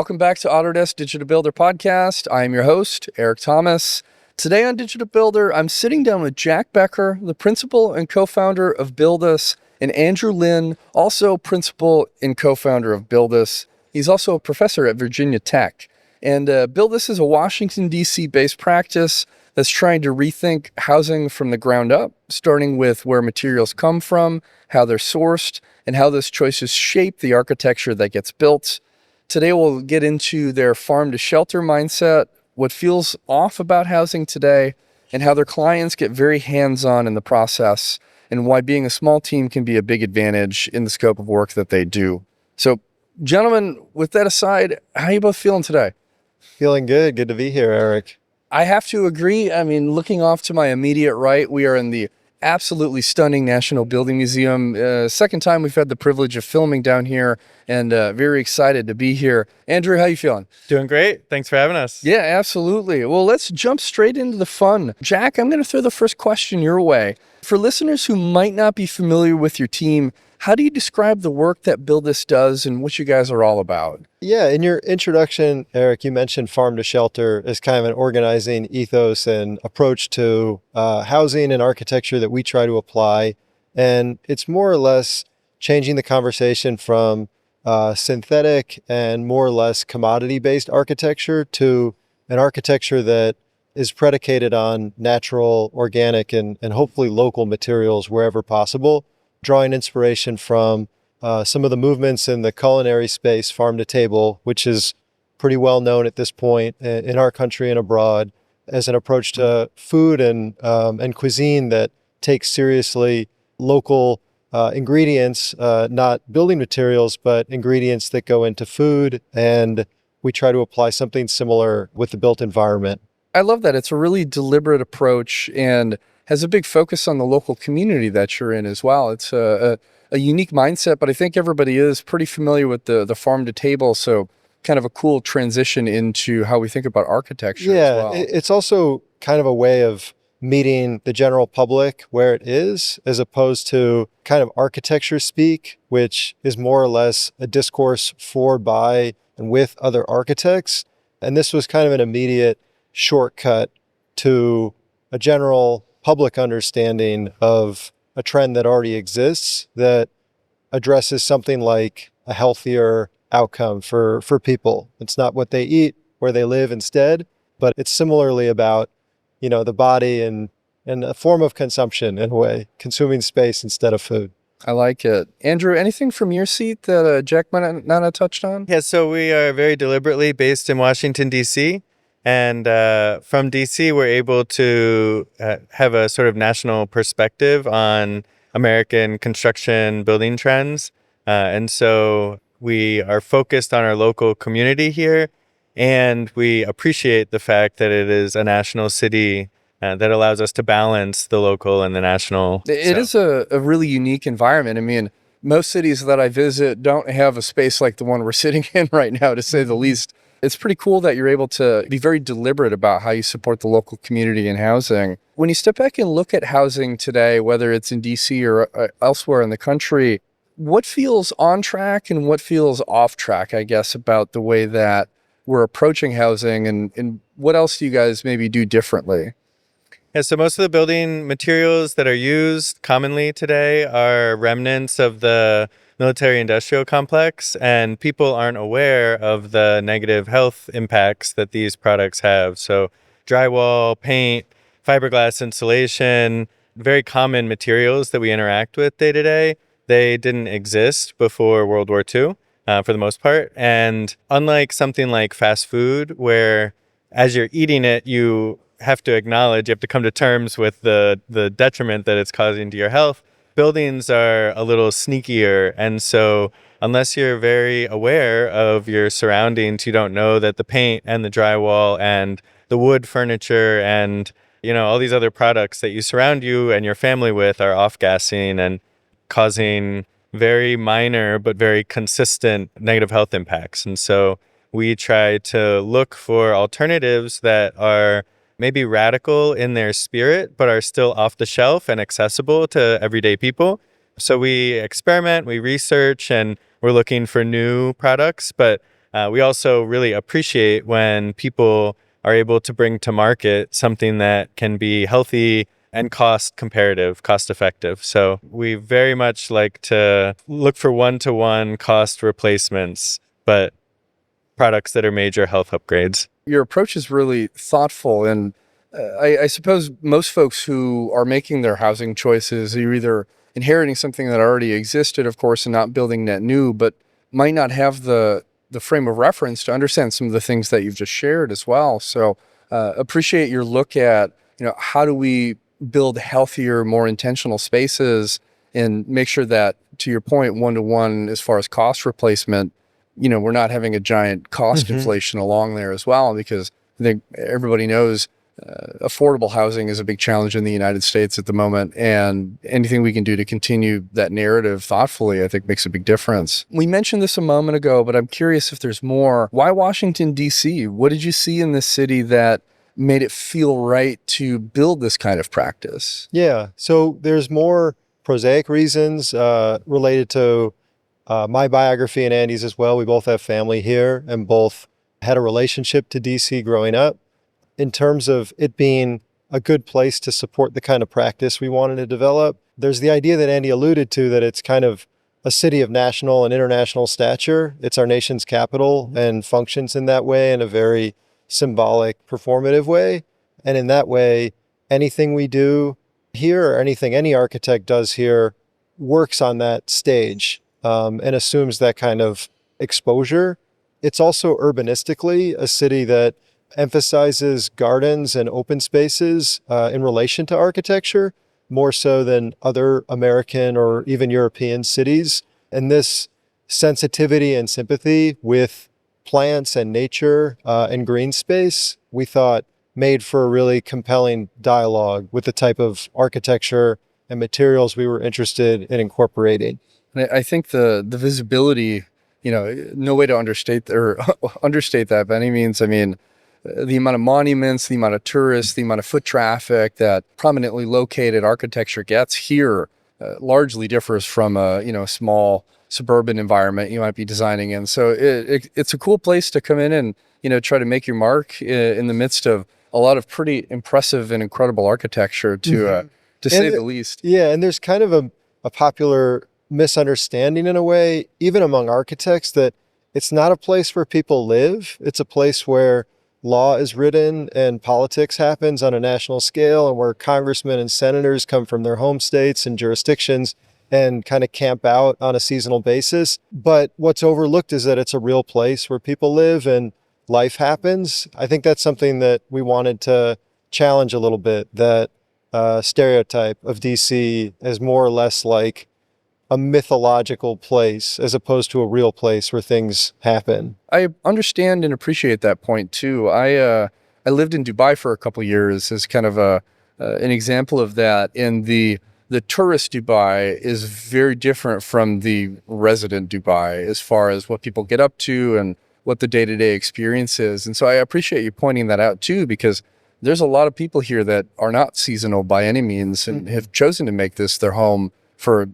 Welcome back to Autodesk Digital Builder Podcast. I am your host, Eric Thomas. Today on Digital Builder, I'm sitting down with Jack Becker, the principal and co-founder of BLDUS, and Andrew Linn, also principal and co-founder of BLDUS. He's also a professor at Virginia Tech. And BLDUS is a Washington, D.C. based practice that's trying to rethink housing from the ground up, starting with where materials come from, how they're sourced, and how those choices shape the architecture that gets built. Today, we'll get into their farm-to-shelter mindset, what feels off about housing today, and how their clients get very hands-on in the process, and why being a small team can be a big advantage in the scope of work that they do. So, gentlemen, with that aside, how are you both feeling today? Feeling good. Good to be here, Eric. I have to agree. I mean, looking off to my immediate right, we are in the absolutely stunning National Building Museum. Second time we've had the privilege of filming down here, and very excited to be here. Andrew, how you feeling? Doing great. Thanks for having us. Yeah, absolutely. Well, let's jump straight into the fun. Jack, I'm going to throw the first question your way. For listeners who might not be familiar with your team, how do you describe the work that BLDUS does and what you guys are all about? Yeah, in your introduction, Eric, you mentioned farm to shelter as kind of an organizing ethos and approach to housing and architecture that we try to apply. And it's more or less changing the conversation from synthetic and more or less commodity-based architecture to an architecture that is predicated on natural, organic, and hopefully local materials wherever possible, drawing inspiration from some of the movements in the culinary space, farm to table, which is pretty well known at this point in our country and abroad, as an approach to food and cuisine that takes seriously local ingredients, not building materials, but ingredients that go into food. And we try to apply something similar with the built environment. I love that. It's a really deliberate approach and has a big focus on the local community that you're in as well. It's a unique mindset, but I think everybody is pretty familiar with the farm to table. So kind of a cool transition into how we think about architecture as well. It's also kind of a way of meeting the general public where it is, as opposed to kind of architecture speak, which is more or less a discourse for, by, and with other architects. And this was kind of an immediate shortcut to a general public understanding of a trend that already exists that addresses something like a healthier outcome for people. It's not what they eat, where they live instead, but it's similarly about, the body and a form of consumption in a way, consuming space instead of food. I like it. Andrew, anything from your seat that Jack might not have touched on? Yeah, so we are very deliberately based in Washington, D.C., and from D.C., we're able to have a sort of national perspective on American construction building trends. And so we are focused on our local community here, and we appreciate the fact that it is a national city that allows us to balance the local and the national. It is a really unique environment. I mean, most cities that I visit don't have a space like the one we're sitting in right now, to say the least. It's pretty cool that you're able to be very deliberate about how you support the local community and housing. When you step back and look at housing today, whether it's in DC or elsewhere in the country, what feels on track and what feels off track, I guess, about the way that we're approaching housing, and what else do you guys maybe do differently? Yeah, so most of the building materials that are used commonly today are remnants of the military-industrial complex, and people aren't aware of the negative health impacts that these products have. So drywall, paint, fiberglass insulation, very common materials that we interact with day to day, they didn't exist before World War II for the most part. And unlike something like fast food, where as you're eating it, you have to come to terms with the detriment that it's causing to your health, buildings are a little sneakier. And so unless you're very aware of your surroundings, you don't know that the paint and the drywall and the wood furniture and, all these other products that you surround you and your family with are off-gassing and causing very minor but very consistent negative health impacts. And so we try to look for alternatives that are maybe radical in their spirit, but are still off the shelf and accessible to everyday people. So we experiment, we research, and we're looking for new products, but We also really appreciate when people are able to bring to market something that can be healthy and cost comparative, cost effective. So we very much like to look for one-to-one cost replacements, but products that are major health upgrades. Your approach is really thoughtful, and I suppose most folks who are making their housing choices are either inheriting something that already existed, of course, and not building net new, but might not have the frame of reference to understand some of the things that you've just shared as well. So appreciate your look at, how do we build healthier, more intentional spaces and make sure that, to your point, one-to-one as far as cost replacement, we're not having a giant cost inflation along there as well, because I think everybody knows affordable housing is a big challenge in the United States at the moment, and anything we can do to continue that narrative thoughtfully, I think, makes a big difference. We mentioned this a moment ago, but I'm curious if there's more. Why Washington, D.C.? What did you see in this city that made it feel right to build this kind of practice? Yeah, so there's more prosaic reasons related to my biography and Andy's as well. We both have family here and both had a relationship to DC growing up. In terms of it being a good place to support the kind of practice we wanted to develop, there's the idea that Andy alluded to, that it's kind of a city of national and international stature. It's our nation's capital and functions in that way, in a very symbolic, performative way. And in that way, anything we do here or anything any architect does here works on that stage and assumes that kind of exposure. It's also urbanistically a city that emphasizes gardens and open spaces in relation to architecture, more so than other American or even European cities. And this sensitivity and sympathy with plants and nature and green space, we thought made for a really compelling dialogue with the type of architecture and materials we were interested in incorporating. And I think the visibility, no way to understate that by any means. I mean, the amount of monuments, the amount of tourists, the amount of foot traffic that prominently located architecture gets here largely differs from a small suburban environment you might be designing in. So it's a cool place to come in and try to make your mark in the midst of a lot of pretty impressive and incredible architecture, to say the least. Yeah, and there's kind of a popular misunderstanding in a way, even among architects, that it's not a place where people live. It's a place where law is written and politics happens on a national scale, and where congressmen and senators come from their home states and jurisdictions and kind of camp out on a seasonal basis. But what's overlooked is that it's a real place where people live and life happens. I think that's something that we wanted to challenge a little bit, that stereotype of DC as more or less like a mythological place as opposed to a real place where things happen. I understand and appreciate that point too. I lived in Dubai for a couple of years as kind of an example of that. And the tourist Dubai is very different from the resident Dubai as far as what people get up to and what the day-to-day experience is. And so I appreciate you pointing that out too, because there's a lot of people here that are not seasonal by any means and have chosen to make this their home for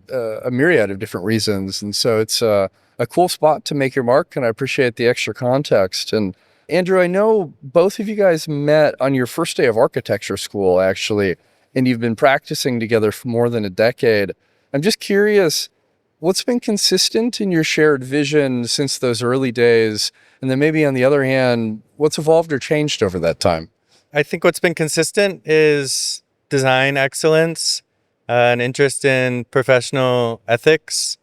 a myriad of different reasons. And so it's a cool spot to make your mark, and I appreciate the extra context. And Andrew, I know both of you guys met on your first day of architecture school, actually, and you've been practicing together for more than a decade. I'm just curious, what's been consistent in your shared vision since those early days? And then maybe on the other hand, what's evolved or changed over that time? I think what's been consistent is design excellence, an interest in professional ethics,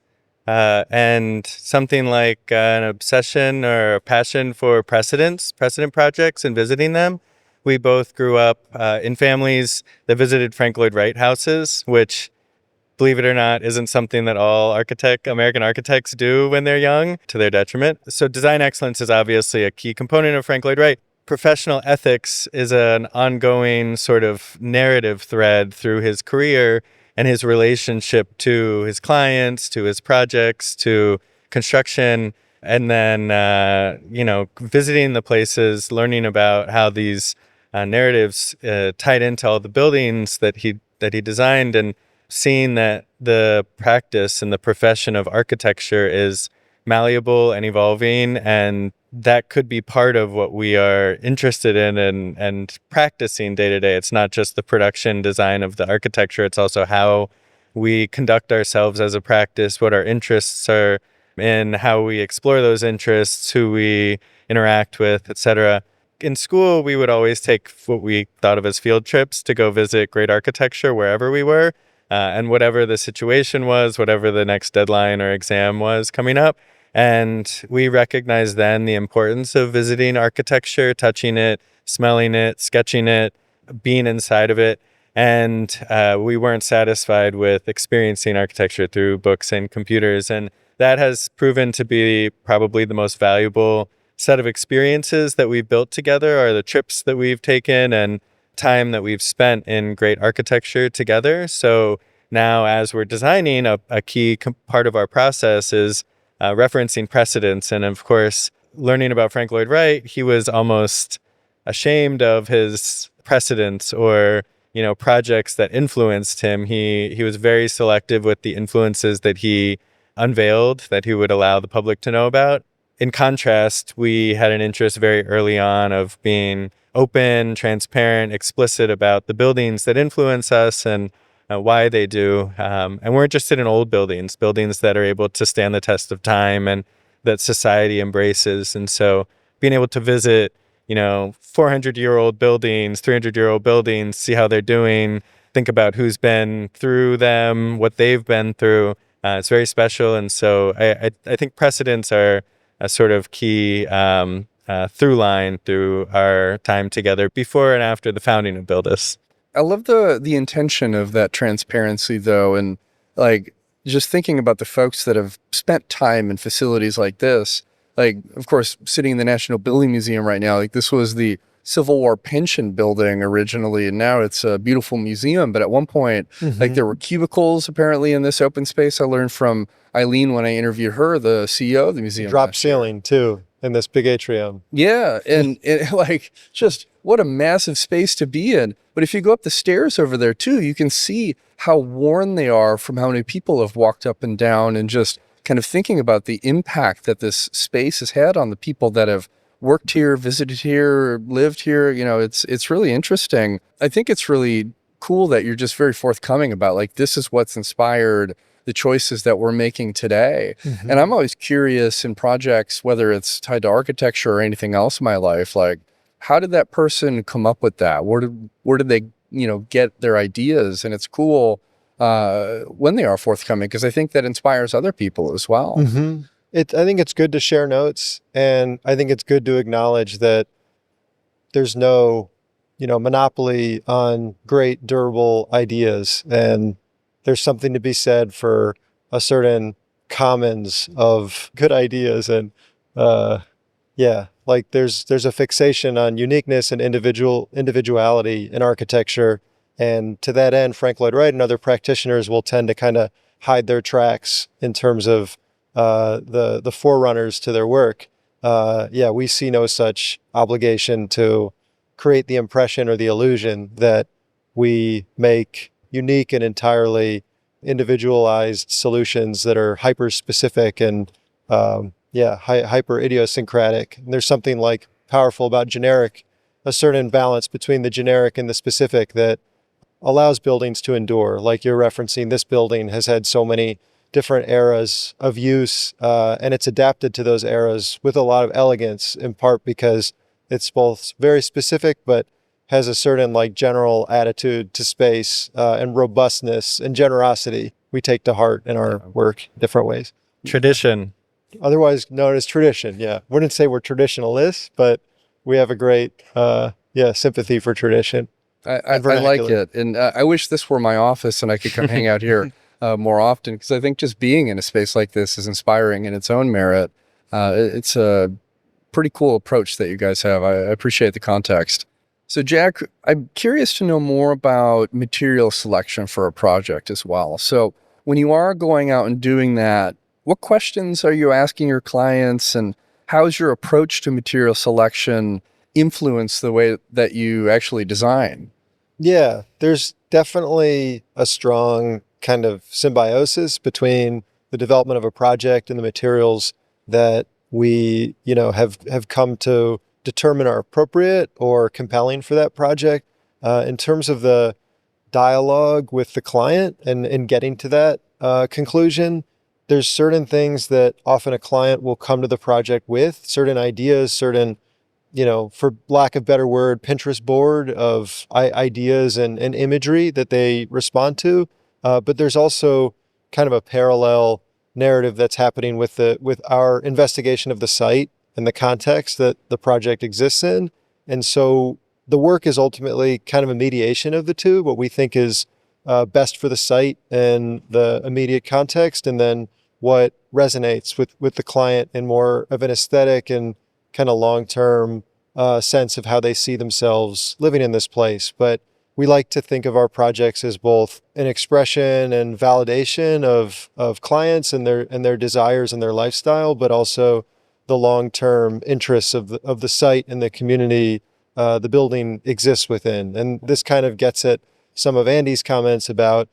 and something like an obsession or a passion for precedent projects and visiting them. We both grew up in families that visited Frank Lloyd Wright houses, which, believe it or not, isn't something that all American architects do when they're young, to their detriment. So design excellence is obviously a key component of Frank Lloyd Wright. Professional ethics is an ongoing sort of narrative thread through his career and his relationship to his clients, to his projects, to construction, and then, visiting the places, learning about how these narratives tied into all the buildings that he designed, and seeing that the practice and the profession of architecture is malleable and evolving and that could be part of what we are interested in and practicing day to day. It's not just the production design of the architecture, it's also how we conduct ourselves as a practice, what our interests are, and how we explore those interests, who we interact with, etc. In school, we would always take what we thought of as field trips to go visit great architecture wherever we were, and whatever the situation was, whatever the next deadline or exam was coming up. And we recognized then the importance of visiting architecture, touching it, smelling it, sketching it, being inside of it. And we weren't satisfied with experiencing architecture through books and computers. And that has proven to be probably the most valuable set of experiences that we've built together, are the trips that we've taken and time that we've spent in great architecture together. So now as we're designing, a key part of our process is referencing precedents. And of course, learning about Frank Lloyd Wright, he was almost ashamed of his precedents or projects that influenced him. He was very selective with the influences that he unveiled, that he would allow the public to know about. In contrast, we had an interest very early on of being open, transparent, explicit about the buildings that influence us and why they do. And we're interested in old buildings that are able to stand the test of time and that society embraces. And so being able to visit 400-year-old buildings, 300-year-old buildings, see how they're doing, think about who's been through them, what they've been through. It's very special. And so I think precedents are a sort of key through line through our time together before and after the founding of BLDUS. I love the intention of that transparency, though, and like just thinking about the folks that have spent time in facilities like this. Like, of course, sitting in the National Building Museum right now, like this was the Civil War pension building originally, and now it's a beautiful museum. But at one point, like there were cubicles apparently in this open space. I learned from Eileen when I interviewed her, the CEO of the museum. Drop ceiling too in this big atrium. Yeah, and it, like just what a massive space to be in. But if you go up the stairs over there too, you can see how worn they are from how many people have walked up and down, and just kind of thinking about the impact that this space has had on the people that have worked here, visited here, lived here. It's really interesting. I think it's really cool that you're just very forthcoming about like, this is what's inspired the choices that we're making today. And I'm always curious in projects, whether it's tied to architecture or anything else in my life, like how did that person come up with that? Where did they, get their ideas? And it's cool when they are forthcoming, because I think that inspires other people as well. I think it's good to share notes, and I think it's good to acknowledge that there's no, monopoly on great durable ideas, and there's something to be said for a certain commons of good ideas. And like there's a fixation on uniqueness and individuality in architecture. And to that end, Frank Lloyd Wright and other practitioners will tend to kind of hide their tracks in terms of the forerunners to their work. We see no such obligation to create the impression or the illusion that we make unique and entirely individualized solutions that are hyper-specific and hyper idiosyncratic. And there's something like powerful about a certain balance between the generic and the specific that allows buildings to endure. Like you're referencing, this building has had so many different eras of use, and it's adapted to those eras with a lot of elegance, in part because it's both very specific, but has a certain like general attitude to space and robustness and generosity we take to heart in our work in different ways. Tradition. Otherwise known as tradition. Yeah. Wouldn't say we're traditionalists, but we have a great sympathy for tradition. I like it. And I wish this were my office and I could come hang out here more often, because I think just being in a space like this is inspiring in its own merit. It's a pretty cool approach that you guys have. I appreciate the context. So Jack, I'm curious to know more about material selection for a project as well. So when you are going out and doing that, what questions are you asking your clients, and how's your approach to material selection influence the way that you actually design? Yeah, there's definitely a strong kind of symbiosis between the development of a project and the materials that we, have come to determine are appropriate or compelling for that project. In terms of the dialogue with the client and getting to that conclusion, there's certain things that often a client will come to the project with, certain ideas, certain, for lack of a better word, Pinterest board of ideas and imagery that they respond to. But there's also kind of a parallel narrative that's happening with our investigation of the site and the context that the project exists in. And so the work is ultimately kind of a mediation of the two, what we think is best for the site and the immediate context, and then what resonates with the client in more of an aesthetic and kind of long-term sense of how they see themselves living in this place. But we like to think of our projects as both an expression and validation of clients and their desires and their lifestyle, but also the long-term interests of the site and the community the building exists within. And this kind of gets at some of Andy's comments about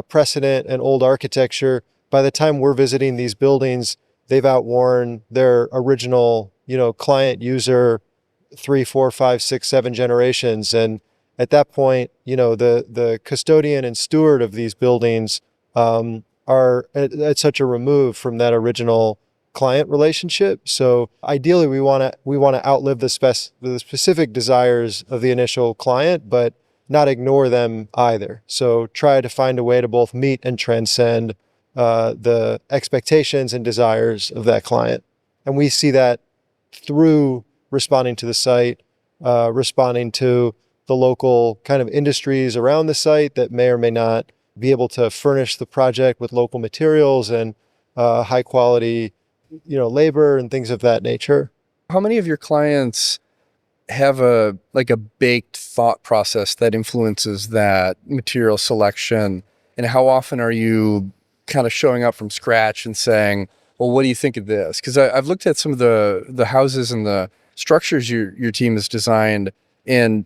precedent and old architecture. By the time we're visiting these buildings, they've outworn their original, client user 3, 4, 5, 6, 7 generations. And at that point, the custodian and steward of these buildings are at such a remove from that original client relationship. So ideally, we want to outlive the specific desires of the initial client, but not ignore them either. So try to find a way to both meet and transcend the expectations and desires of that client. And we see that through responding to the site, responding to the local kind of industries around the site that may or may not be able to furnish the project with local materials and high quality, labor and things of that nature. How many of your clients have a baked thought process that influences that material selection? And how often are you kind of showing up from scratch and saying, well, what do you think of this? Because I've looked at some of the houses and the structures your team has designed, and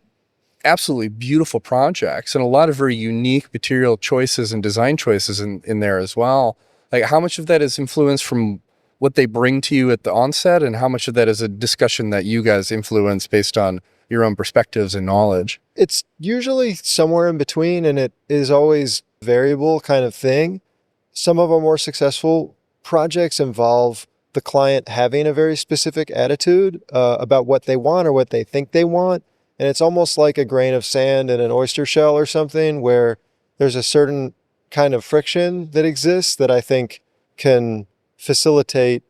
absolutely beautiful projects and a lot of very unique material choices and design choices in there as well. Like, how much of that is influenced from what they bring to you at the onset, and how much of that is a discussion that you guys influence based on your own perspectives and knowledge? It's usually somewhere in between, and it is always variable kind of thing. Some of our more successful projects involve the client having a very specific attitude about what they want or what they think they want. And it's almost like a grain of sand in an oyster shell or something, where there's a certain kind of friction that exists that I think can facilitate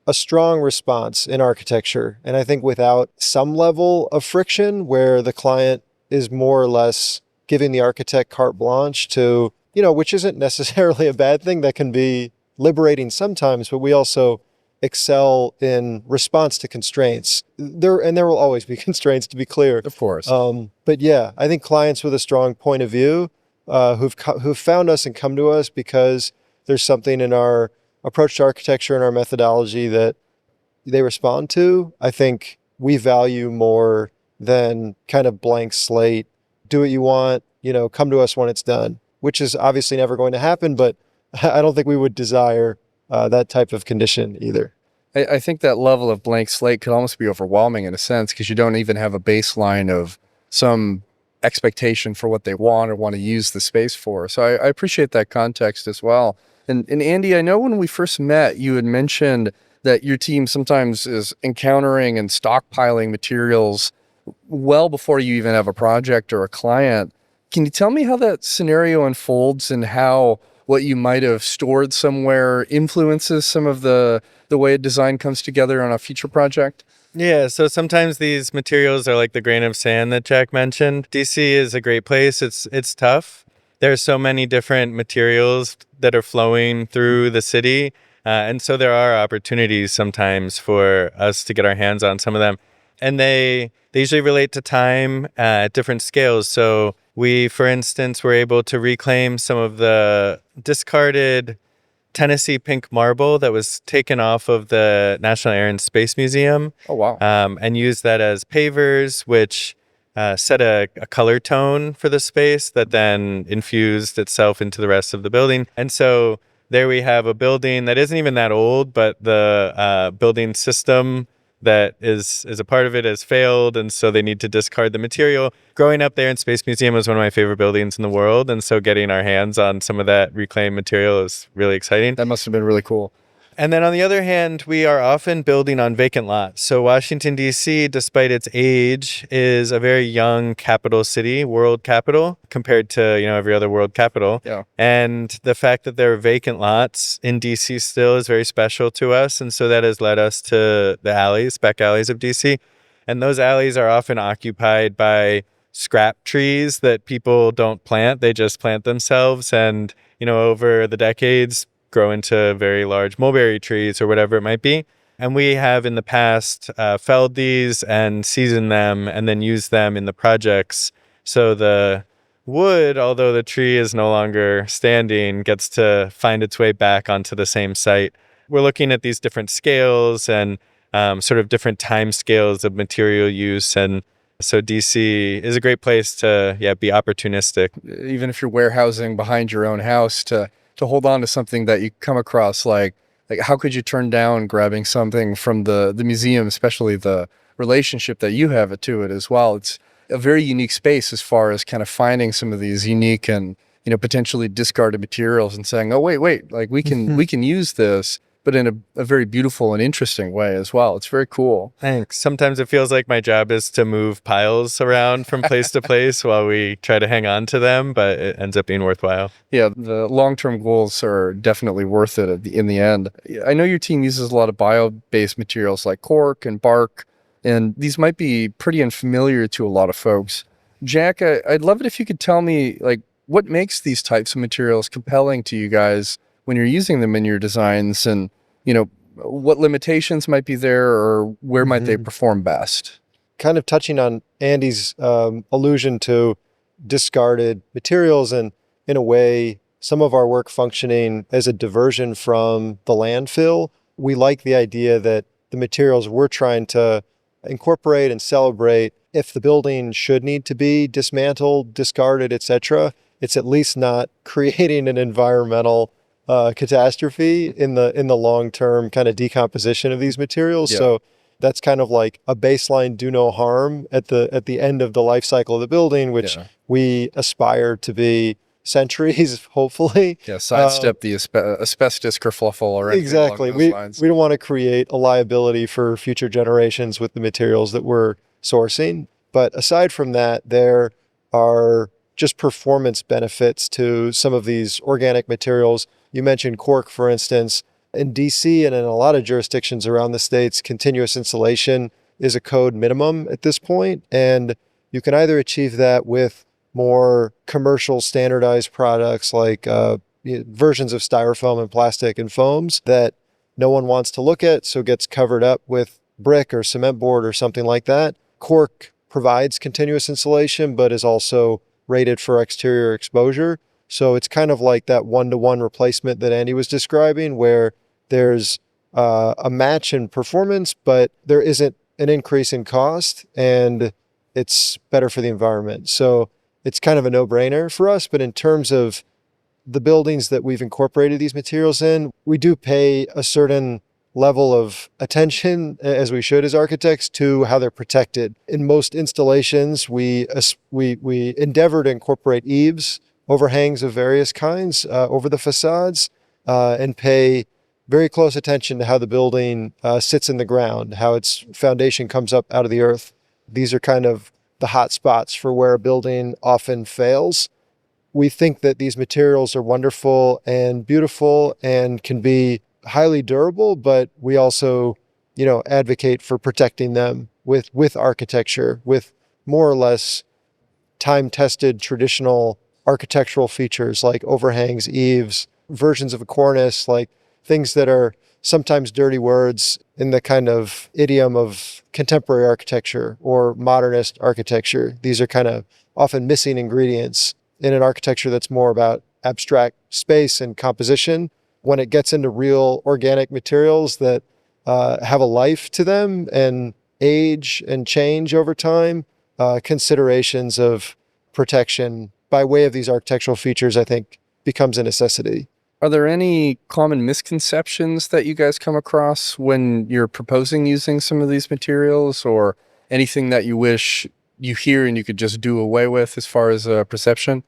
a strong response in architecture. And I think without some level of friction where the client is more or less giving the architect carte blanche to, which isn't necessarily a bad thing, that can be liberating sometimes, but we also excel in response to constraints. There will always be constraints, to be clear. Of course. But yeah, I think clients with a strong point of view who've found us and come to us because there's something in our approach to architecture and our methodology that they respond to, I think we value more than kind of blank slate, do what you want, come to us when it's done, which is obviously never going to happen, but I don't think we would desire that type of condition either. I think that level of blank slate could almost be overwhelming in a sense, because you don't even have a baseline of some expectation for what they want or want to use the space for. So I appreciate that context as well. And Andy, I know when we first met, you had mentioned that your team sometimes is encountering and stockpiling materials well before you even have a project or a client. Can you tell me how that scenario unfolds and how what you might have stored somewhere influences some of the way a design comes together on a future project? Yeah, so sometimes these materials are like the grain of sand that Jack mentioned. DC is a great place. It's tough. There's so many different materials that are flowing through the city. And so there are opportunities sometimes for us to get our hands on some of them. And they usually relate to time at different scales. So we, for instance, were able to reclaim some of the discarded Tennessee pink marble that was taken off of the National Air and Space Museum. Oh, wow. And use that as pavers, which set a color tone for the space that then infused itself into the rest of the building. And so there we have a building that isn't even that old, but the building system that is a part of it has failed, and so they need to discard the material. Growing up there in Space Museum was one of my favorite buildings in the world, and so getting our hands on some of that reclaimed material is really exciting. That must have been really cool. And then on the other hand, we are often building on vacant lots. So Washington, D.C., despite its age, is a very young capital city, world capital, compared to, every other world capital. Yeah. And the fact that there are vacant lots in D.C. still is very special to us. And so that has led us to the alleys, back alleys of D.C. And those alleys are often occupied by scrap trees that people don't plant. They just plant themselves. And, over the decades, grow into very large mulberry trees or whatever it might be. And we have in the past felled these and seasoned them and then used them in the projects. So the wood, although the tree is no longer standing, gets to find its way back onto the same site. We're looking at these different scales and sort of different time scales of material use. And so DC is a great place to be opportunistic. Even if you're warehousing behind your own house, to hold on to something that you come across, like how could you turn down grabbing something from the museum, especially the relationship that you have to it as well. It's a very unique space as far as kind of finding some of these unique and, potentially discarded materials and saying, oh, wait, like we can use this, but in a very beautiful and interesting way as well. It's very cool. Thanks. Sometimes it feels like my job is to move piles around from place to place while we try to hang on to them, but it ends up being worthwhile. Yeah, the long-term goals are definitely worth it in the end. I know your team uses a lot of bio-based materials like cork and bark, and these might be pretty unfamiliar to a lot of folks. Jack, I'd love it if you could tell me, what makes these types of materials compelling to you guys when you're using them in your designs, and what limitations might be there, or where might they perform best? Kind of touching on Andy's allusion to discarded materials, and in a way, some of our work functioning as a diversion from the landfill. We like the idea that the materials we're trying to incorporate and celebrate, if the building should need to be dismantled, discarded, etc., it's at least not creating an environmental catastrophe in the long-term kind of decomposition of these materials. Yeah. So that's kind of like a baseline do no harm at the end of the life cycle of the building, which we aspire to be centuries, hopefully. Yeah, sidestep the asbestos kerfluffle or anything exactly. along those lines. We don't want to create a liability for future generations with the materials that we're sourcing. But aside from that, there are just performance benefits to some of these organic materials. You mentioned cork, for instance. In DC and in a lot of jurisdictions around the states, continuous installation is a code minimum at this point. And you can either achieve that with more commercial standardized products like versions of styrofoam and plastic and foams that no one wants to look at, so gets covered up with brick or cement board or something like that. Cork provides continuous insulation, but is also rated for exterior exposure. So it's kind of like that one-to-one replacement that Andy was describing, where there's a match in performance, but there isn't an increase in cost, and it's better for the environment. So it's kind of a no-brainer for us. But in terms of the buildings that we've incorporated these materials in, we do pay a certain level of attention, as we should as architects, to how they're protected. In most installations, we endeavor to incorporate eaves, overhangs of various kinds over the facades, and pay very close attention to how the building sits in the ground, how its foundation comes up out of the earth. These are kind of the hot spots for where a building often fails. We think that these materials are wonderful and beautiful and can be highly durable, but we also, advocate for protecting them with architecture, with more or less time-tested traditional architectural features like overhangs, eaves, versions of a cornice, like things that are sometimes dirty words in the kind of idiom of contemporary architecture or modernist architecture. These are kind of often missing ingredients in an architecture that's more about abstract space and composition. When it gets into real organic materials that have a life to them and age and change over time, considerations of protection by way of these architectural features, I think, becomes a necessity. Are there any common misconceptions that you guys come across when you're proposing using some of these materials, or anything that you wish you hear and you could just do away with as far as perception?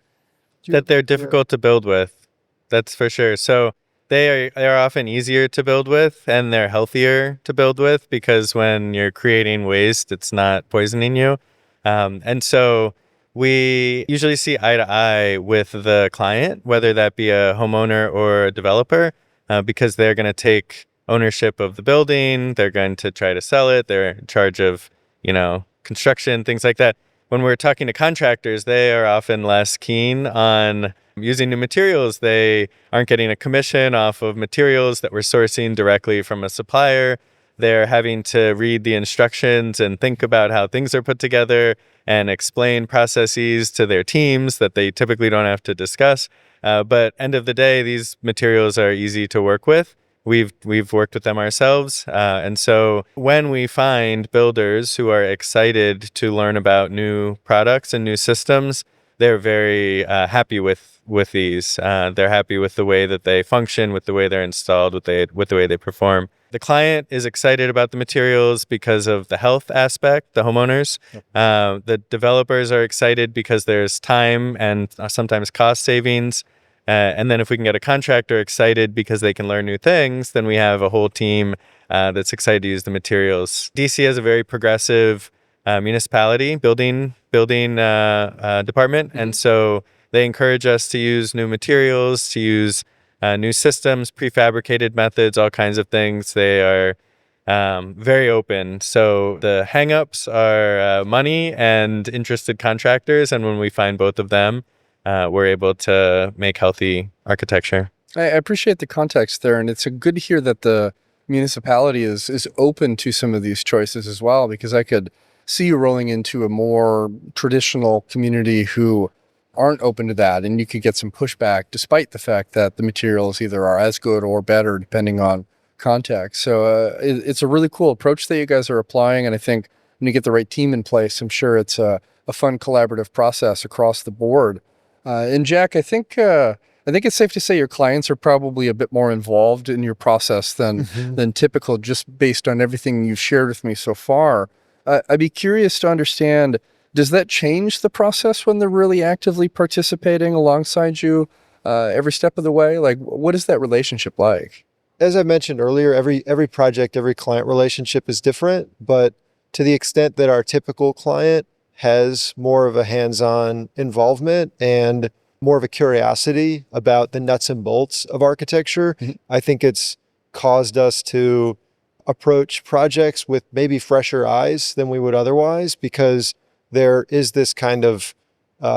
That they're difficult to build with. That's for sure. So they are often easier to build with, and they're healthier to build with because when you're creating waste, it's not poisoning you. And so we usually see eye to eye with the client, whether that be a homeowner or a developer, because they're going to take ownership of the building. They're going to try to sell it. They're in charge of, construction, things like that. When we're talking to contractors, they are often less keen on using new materials. They aren't getting a commission off of materials that we're sourcing directly from a supplier. They're having to read the instructions and think about how things are put together and explain processes to their teams that they typically don't have to discuss. But end of the day, these materials are easy to work with. We've worked with them ourselves. And so when we find builders who are excited to learn about new products and new systems, they're very happy with these. They're happy with the way that they function, with the way they're installed, with the way they perform. The client is excited about the materials because of the health aspect, the homeowners. The developers are excited because there's time and sometimes cost savings. And then if we can get a contractor excited because they can learn new things, then we have a whole team that's excited to use the materials. DC has a very progressive municipality building department. And so they encourage us to use new materials, to use new systems, prefabricated methods, all kinds of things. They are very open. So the hangups are money and interested contractors. And when we find both of them, we're able to make healthy architecture. I appreciate the context there, and it's good to hear that the municipality is open to some of these choices as well, because I could see you rolling into a more traditional community who aren't open to that, and you could get some pushback despite the fact that the materials either are as good or better depending on context. So it's a really cool approach that you guys are applying, and I think when you get the right team in place, I'm sure it's a fun collaborative process across the board. And Jack, I think it's safe to say your clients are probably a bit more involved in your process than typical, just based on everything you've shared with me so far. I'd be curious to understand, does that change the process when they're really actively participating alongside you every step of the way? Like, what is that relationship like? As I mentioned earlier, every project, every client relationship is different, but to the extent that our typical client has more of a hands-on involvement and more of a curiosity about the nuts and bolts of architecture, I think it's caused us to approach projects with maybe fresher eyes than we would otherwise, because there is this kind of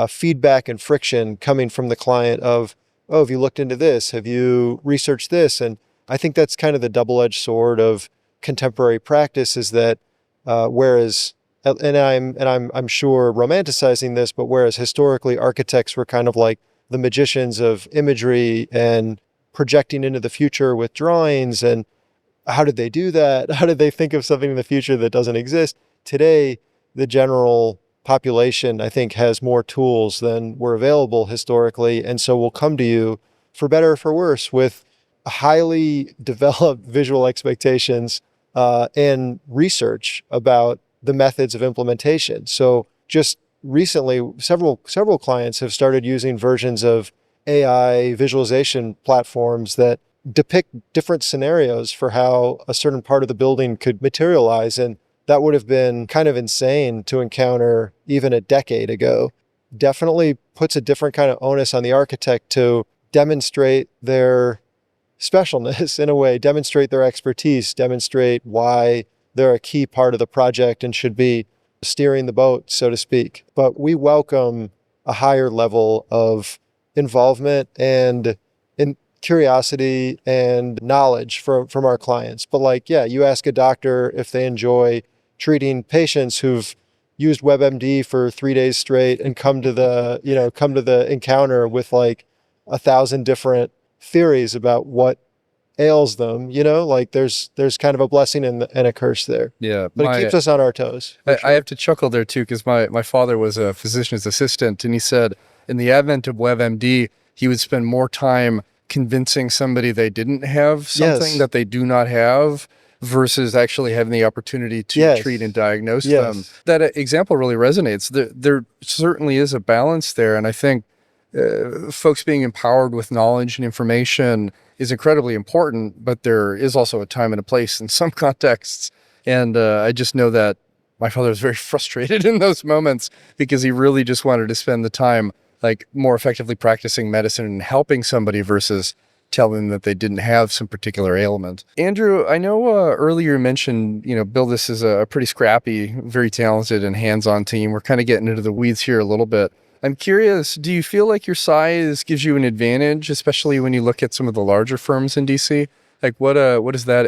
feedback and friction coming from the client of, oh, have you looked into this? Have you researched this? And I think that's kind of the double-edged sword of contemporary practice, is that whereas, and I'm sure romanticizing this, but whereas historically architects were kind of like the magicians of imagery and projecting into the future with drawings, and how did they do that? How did they think of something in the future that doesn't exist? Today, the general population, I think, has more tools than were available historically, and so will come to you, for better or for worse, with highly developed visual expectations and research about the methods of implementation. So just recently, several clients have started using versions of AI visualization platforms that depict different scenarios for how a certain part of the building could materialize. And that would have been kind of insane to encounter even a decade ago. Definitely puts a different kind of onus on the architect to demonstrate their specialness in a way, demonstrate their expertise, demonstrate why they're a key part of the project and should be steering the boat, so to speak. But we welcome a higher level of involvement and curiosity and knowledge from our clients. But like, yeah, you ask a doctor if they enjoy treating patients who've used WebMD for 3 days straight and come to the encounter with like 1,000 different theories about what ails them, like there's kind of a blessing and a curse there. Yeah. But it keeps us on our toes. I have to chuckle there too, because my father was a physician's assistant, and he said in the advent of WebMD, he would spend more time convincing somebody they didn't have something Yes. that they do not have versus actually having the opportunity to Yes. treat and diagnose Yes. them. That example really resonates. There certainly is a balance there. And I think folks being empowered with knowledge and information is incredibly important, but there is also a time and a place in some contexts. And I just know that my father was very frustrated in those moments because he really just wanted to spend the time like more effectively practicing medicine and helping somebody versus telling them that they didn't have some particular ailment. Andrew, I know earlier you mentioned, BLDUS is a pretty scrappy, very talented and hands-on team. We're kind of getting into the weeds here a little bit. I'm curious, do you feel like your size gives you an advantage, especially when you look at some of the larger firms in DC? Like what does that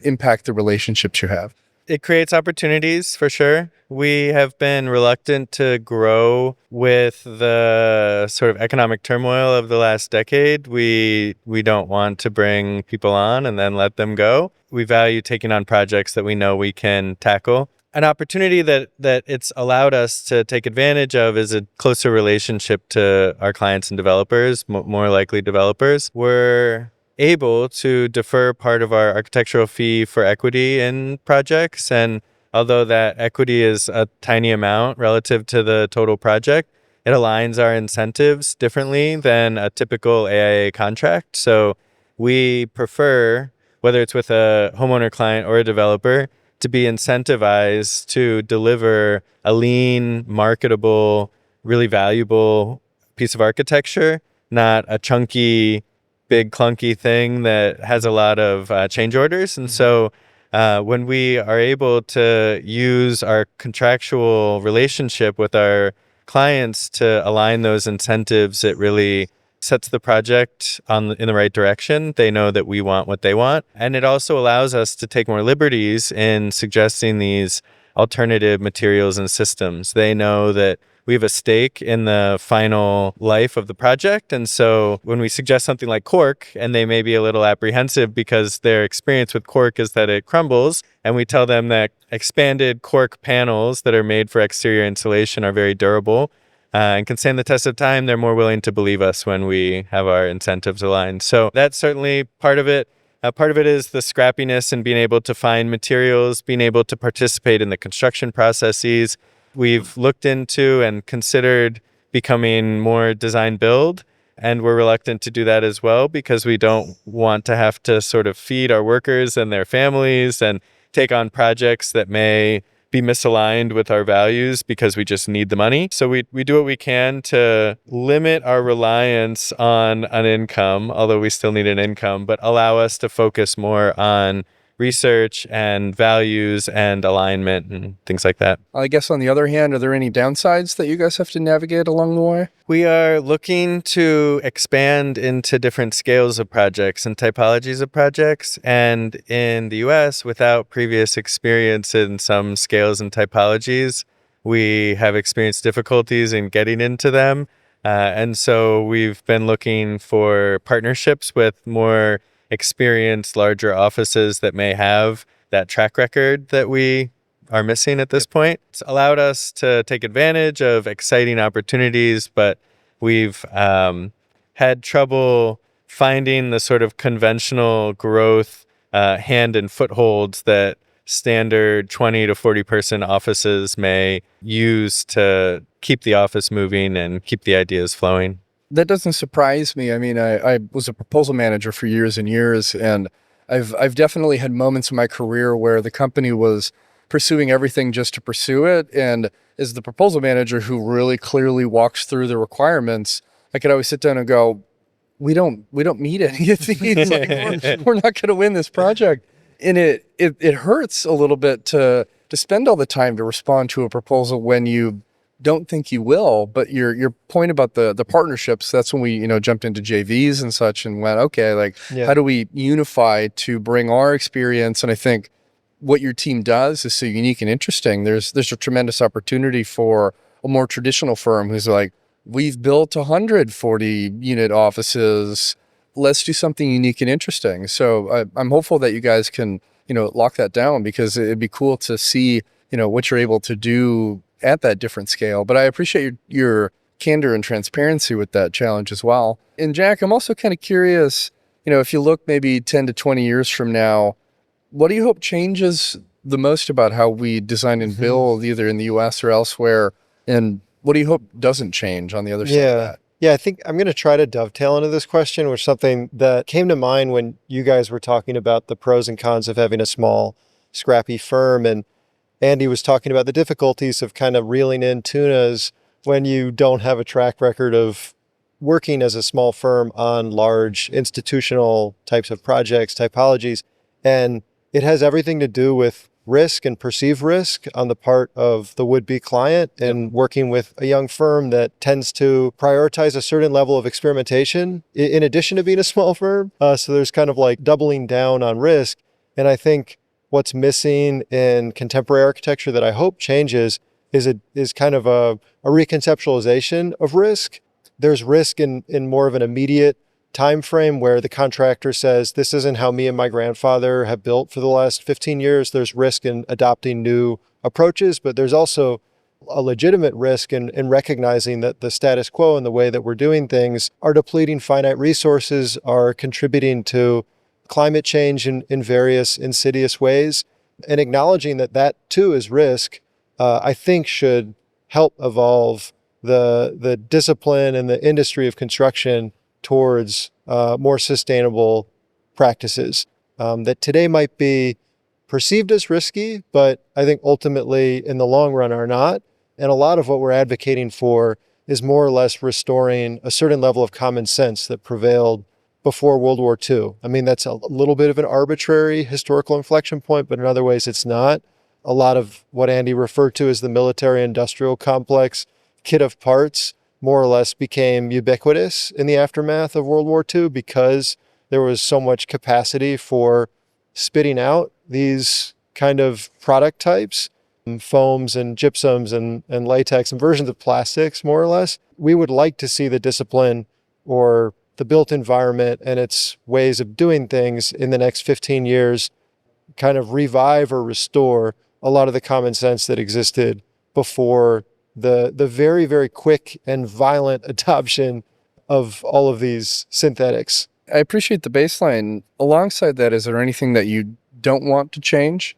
impact the relationships you have? It creates opportunities for sure. We have been reluctant to grow with the sort of economic turmoil of the last decade. We don't want to bring people on and then let them go. We value taking on projects that we know we can tackle. An opportunity that it's allowed us to take advantage of is a closer relationship to our clients and developers, more likely developers. We're able to defer part of our architectural fee for equity in projects. And although that equity is a tiny amount relative to the total project, it aligns our incentives differently than a typical AIA contract. So we prefer, whether it's with a homeowner client or a developer, to be incentivized to deliver a lean, marketable, really valuable piece of architecture, not a chunky, big clunky thing that has a lot of change orders. And so when we are able to use our contractual relationship with our clients to align those incentives, it really sets the project in the right direction. They know that we want what they want. And it also allows us to take more liberties in suggesting these alternative materials and systems. They know that we have a stake in the final life of the project. And so when we suggest something like cork, and they may be a little apprehensive because their experience with cork is that it crumbles, and we tell them that expanded cork panels that are made for exterior insulation are very durable and can stand the test of time, they're more willing to believe us when we have our incentives aligned. So that's certainly part of it. Part of it is the scrappiness and being able to find materials, being able to participate in the construction processes. We've looked into and considered becoming more design build, and we're reluctant to do that as well because we don't want to have to sort of feed our workers and their families and take on projects that may be misaligned with our values because we just need the money. So we do what we can to limit our reliance on an income, although we still need an income, but allow us to focus more on research and values and alignment and things like that. I guess on the other hand, are there any downsides that you guys have to navigate along the way? We are looking to expand into different scales of projects and typologies of projects. And in the US, without previous experience in some scales and typologies, we have experienced difficulties in getting into them. And so we've been looking for partnerships with more experienced, larger offices that may have that track record that we are missing at this point. It's allowed us to take advantage of exciting opportunities, but we've had trouble finding the sort of conventional growth hand and footholds that standard 20 to 40 person offices may use to keep the office moving and keep the ideas flowing. That doesn't surprise me. I mean, I was a proposal manager for years and years, and I've definitely had moments in my career where the company was pursuing everything just to pursue it. And as the proposal manager who really clearly walks through the requirements, I could always sit down and go, we don't meet any of these. Like, we're not going to win this project. And it hurts a little bit to spend all the time to respond to a proposal when you don't think you will. But your point about the partnerships, that's when we jumped into JVs and such and went, okay, like how do we unify to bring our experience? And I think what your team does is so unique and interesting. There's a tremendous opportunity for a more traditional firm who's like, we've built 140 unit offices. Let's do something unique and interesting. So I'm hopeful that you guys can lock that down, because it'd be cool to see what you're able to do at that different scale. But I appreciate your candor and transparency with that challenge as well. And Jack, I'm also kind of curious, if you look maybe 10 to 20 years from now, what do you hope changes the most about how we design and build either in the US or elsewhere? And what do you hope doesn't change on the other side of that? Yeah, I think I'm going to try to dovetail into this question, which is something that came to mind when you guys were talking about the pros and cons of having a small, scrappy firm. And Andy was talking about the difficulties of kind of reeling in tunas when you don't have a track record of working as a small firm on large institutional types of projects, typologies. And it has everything to do with risk and perceived risk on the part of the would-be client and working with a young firm that tends to prioritize a certain level of experimentation in addition to being a small firm. So there's kind of like doubling down on risk. And I think what's missing in contemporary architecture that I hope changes is kind of a reconceptualization of risk. There's risk in more of an immediate time frame where the contractor says, this isn't how me and my grandfather have built for the last 15 years. There's risk in adopting new approaches, but there's also a legitimate risk in recognizing that the status quo and the way that we're doing things are depleting finite resources, are contributing to climate change in various insidious ways, and acknowledging that too is risk, I think should help evolve the discipline and the industry of construction towards more sustainable practices that today might be perceived as risky, but I think ultimately in the long run are not. And a lot of what we're advocating for is more or less restoring a certain level of common sense that prevailed before World War II. I mean, that's a little bit of an arbitrary historical inflection point, but in other ways it's not. A lot of what Andy referred to as the military-industrial complex kit of parts more or less became ubiquitous in the aftermath of World War II because there was so much capacity for spitting out these kind of product types, foams and gypsums and latex and versions of plastics, more or less. We would like to see the discipline or the built environment and its ways of doing things in the next 15 years kind of revive or restore a lot of the common sense that existed before the very, very quick and violent adoption of all of these synthetics. I appreciate the baseline. Alongside that, is there anything that you don't want to change?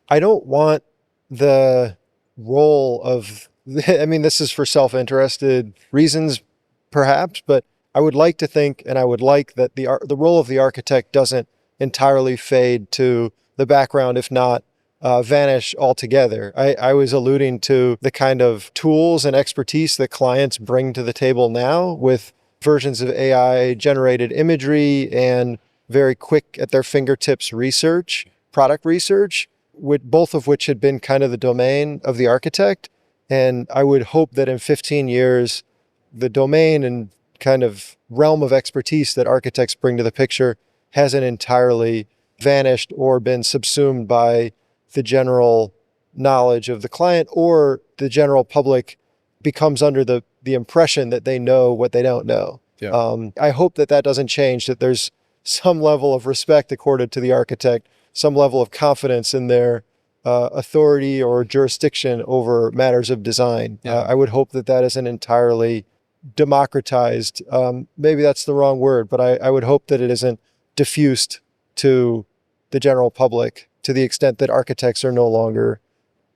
I don't want the role of, I mean, this is for self-interested reasons, perhaps, but I would like to think, and I would like that the role of the architect doesn't entirely fade to the background, if not vanish altogether. I was alluding to the kind of tools and expertise that clients bring to the table now with versions of AI generated imagery and very quick at their fingertips research, product research, both of which had been kind of the domain of the architect. And I would hope that in 15 years, the domain and kind of realm of expertise that architects bring to the picture hasn't entirely vanished or been subsumed by the general knowledge of the client, or the general public becomes under the impression that they know what they don't know. Yeah. I hope that doesn't change, that there's some level of respect accorded to the architect, some level of confidence in their authority or jurisdiction over matters of design. Yeah. I would hope that isn't entirely democratized. Maybe that's the wrong word, but I would hope that it isn't diffused to the general public to the extent that architects are no longer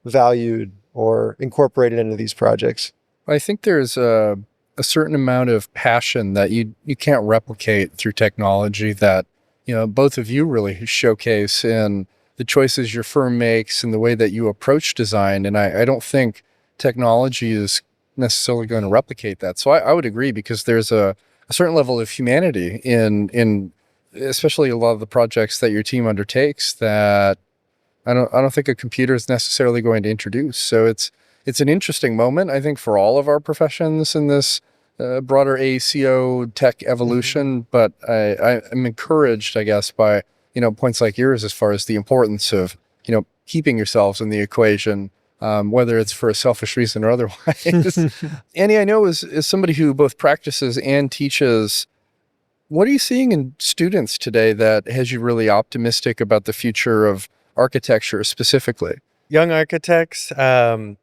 valued or incorporated into these projects. I think there's a certain amount of passion that you can't replicate through technology that, both of you really showcase in the choices your firm makes and the way that you approach design. And I don't think technology is necessarily going to replicate that. So I would agree, because there's a certain level of humanity in especially a lot of the projects that your team undertakes that I don't think a computer is necessarily going to introduce. So it's an interesting moment, I think, for all of our professions in this broader AECO tech evolution. But I'm encouraged, I guess, by points like yours as far as the importance of keeping yourselves in the equation, whether it's for a selfish reason or otherwise. Annie, I know as somebody who both practices and teaches, what are you seeing in students today that has you really optimistic about the future of architecture specifically? young architects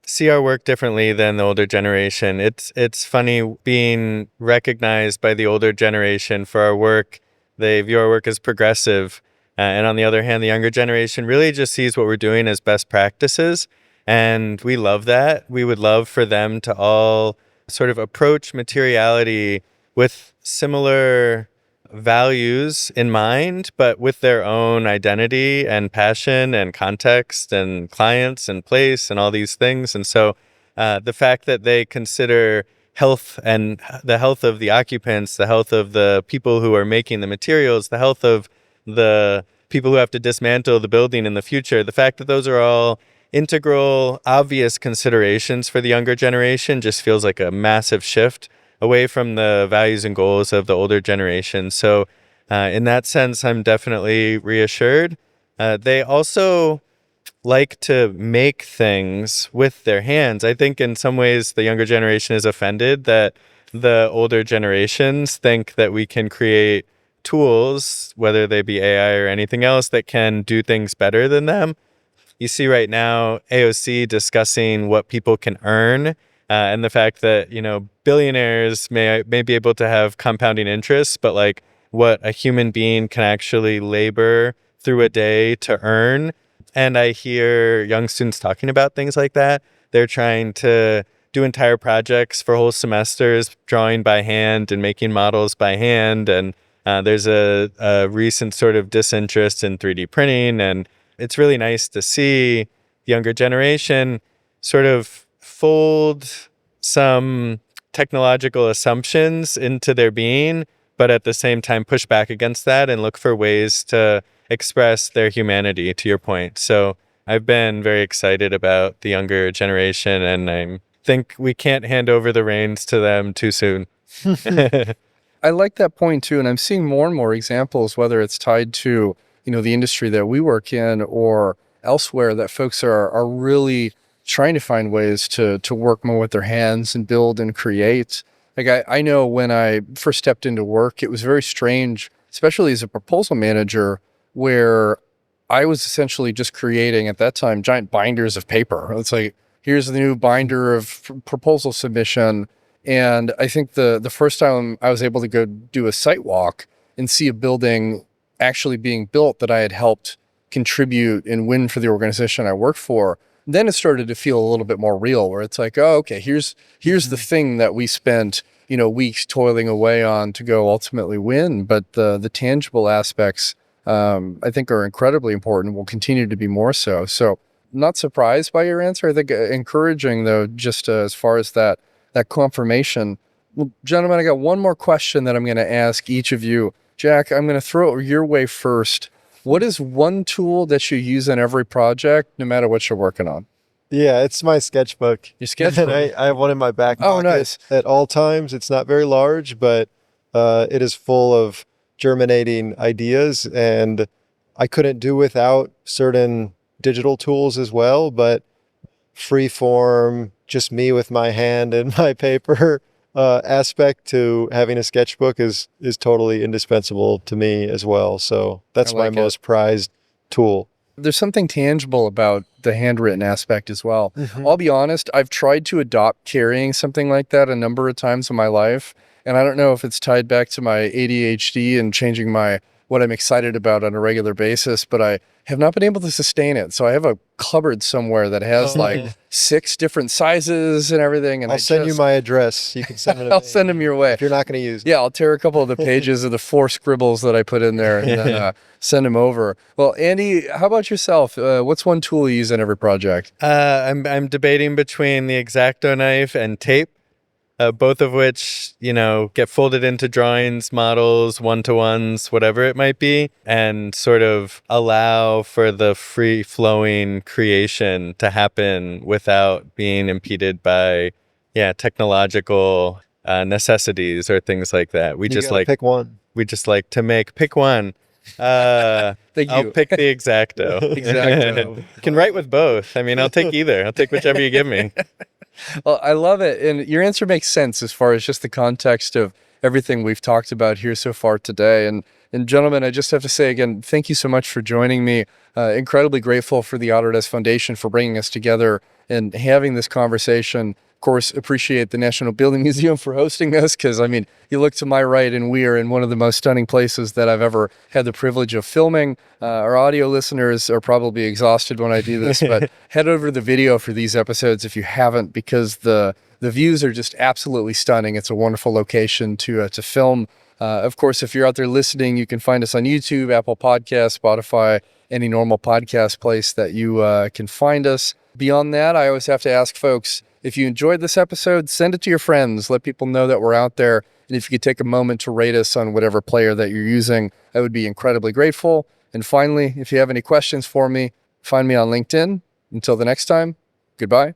see our work differently than the older generation. It's funny being recognized by the older generation for our work. They view our work as progressive. And on the other hand, the younger generation really just sees what we're doing as best practices. And we love that. We would love for them to all sort of approach materiality with similar values in mind, but with their own identity and passion and context and clients and place and all these things. And so the fact that they consider health and the health of the occupants, the health of the people who are making the materials, the health of the people who have to dismantle the building in the future, the fact that those are all integral, obvious considerations for the younger generation just feels like a massive shift away from the values and goals of the older generation. So in that sense, I'm definitely reassured. They also like to make things with their hands. I think in some ways the younger generation is offended that the older generations think that we can create tools, whether they be AI or anything else, that can do things better than them. You see right now AOC discussing what people can earn and the fact that, billionaires may be able to have compounding interests, but like what a human being can actually labor through a day to earn. And I hear young students talking about things like that. They're trying to do entire projects for whole semesters, drawing by hand and making models by hand. And there's a recent sort of disinterest in 3D printing. And it's really nice to see the younger generation sort of fold some technological assumptions into their being, but at the same time push back against that and look for ways to express their humanity, to your point. So I've been very excited about the younger generation, and I think we can't hand over the reins to them too soon. I like that point too, and I'm seeing more and more examples, whether it's tied to the industry that we work in or elsewhere, that folks are really trying to find ways to work more with their hands and build and create. Like I know when I first stepped into work, it was very strange, especially as a proposal manager, where I was essentially just creating at that time giant binders of paper. It's like, here's the new binder of proposal submission. And I think the first time I was able to go do a site walk and see a building actually being built that I had helped contribute and win for the organization I worked for, then it started to feel a little bit more real, where it's like, oh, okay, here's the thing that we spent weeks toiling away on to go ultimately win. But the tangible aspects I think are incredibly important, will continue to be more so. So not surprised by your answer. I think encouraging though, just as far as that confirmation. Well, gentlemen, I got one more question that I'm going to ask each of you. Jack, I'm going to throw it your way first. What is one tool that you use in every project, no matter what you're working on? Yeah, it's my sketchbook. Your sketchbook? And I have one in my back pocket. Oh, nice. At all times. It's not very large, but it is full of germinating ideas, and I couldn't do without certain digital tools as well, but free form, just me with my hand and my paper aspect to having a sketchbook is totally indispensable to me as well. So that's my most prized tool. There's something tangible about the handwritten aspect as well. Mm-hmm. I'll be honest, I've tried to adopt carrying something like that a number of times in my life. And I don't know if it's tied back to my ADHD and changing what I'm excited about on a regular basis, but I have not been able to sustain it. So I have a cupboard somewhere that has 6 different sizes and everything. And I'll send you my address. You can send it. I'll send them your way. If you're not going to use it. Yeah, I'll tear a couple of the pages of the 4 scribbles that I put in there and then send them over. Well, Andy, how about yourself? What's one tool you use in every project? I'm debating between the X-Acto knife and tape. Both of which, get folded into drawings, models, one-to-ones, whatever it might be, and sort of allow for the free-flowing creation to happen without being impeded by, technological necessities or things like that. We just like pick one. We just like to pick one. Thank you. I'll pick the X-Acto. X-Acto. You can write with both. I mean, I'll take either. I'll take whichever you give me. Well, I love it. And your answer makes sense as far as just the context of everything we've talked about here so far today. And gentlemen, I just have to say again, thank you so much for joining me. Incredibly grateful for the Autodesk Foundation for bringing us together and having this conversation. Of course, appreciate the National Building Museum for hosting this, because I mean, you look to my right and we are in one of the most stunning places that I've ever had the privilege of filming. Our audio listeners are probably exhausted when I do this, but head over to the video for these episodes if you haven't, because the views are just absolutely stunning. It's a wonderful location to film. Of course, if you're out there listening, you can find us on YouTube, Apple Podcasts, Spotify, any normal podcast place that you can find us. Beyond that, I always have to ask folks, if you enjoyed this episode, send it to your friends. Let people know that we're out there. And if you could take a moment to rate us on whatever player that you're using, I would be incredibly grateful. And finally, if you have any questions for me, find me on LinkedIn. Until the next time, goodbye.